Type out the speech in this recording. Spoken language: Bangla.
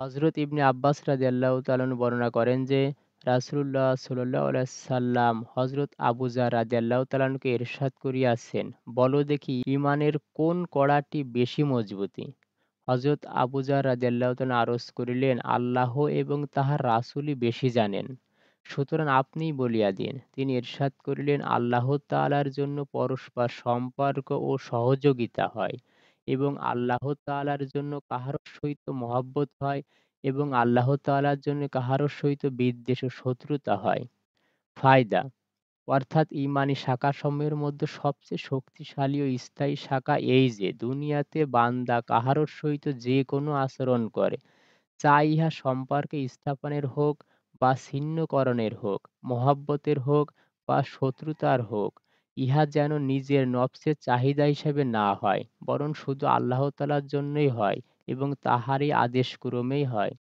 হযরত ইবনে আব্বাস রাদিয়াল্লাহু তাআলা আনহু বর্ণনা করেন যে, রাসূলুল্লাহ সাল্লাল্লাহু আলাইহি সাল্লাম হযরত আবু যর রাদিয়াল্লাহু তাআলা আনহুকে ইরশাদ করিয়াছেন, বলো দেখি ঈমানের কোন কড়াটি বেশি মজবুতি? হযরত আবু যর রাদিয়াল্লাহু তাআলা আরজ করিলেন, আল্লাহ এবং তাহার রাসূলই বেশি জানেন। সুতরাং আপনিই বলিয়া দিন। তিনি ইরশাদ করিলেন, আল্লাহ তাআলার জন্য পরস্পর সম্পর্ক ও সহযোগিতা হয় এবং আল্লাহ তাআলার জন্য কাহারো সহিত মহব্বত হয় এবং আল্লাহ তাআলার জন্য কাহারো সহিত বিদ্বেষ ও শত্রুতা হয়। ফায়দা অর্থাৎ ঈমানী শাখাসমূহের মধ্যে সবচেয়ে শক্তিশালী ও স্থায়ী শাখা এই যে, দুনিয়াতে বান্দা কাহারো সহিত যে কোনো আচরণ করে, চাই ইহা সম্পর্কে স্থাপনের হোক বা ছিন্নকরণের হোক, মহব্বতের হোক বা শত্রুতার হোক, ইহা যেন নিজের নফসের চাহিদা হিসাবে না হয়, বরং শুধু আল্লাহ তাআলার জন্যই হয় এবং তাহারই আদেশক্রমেই হয়।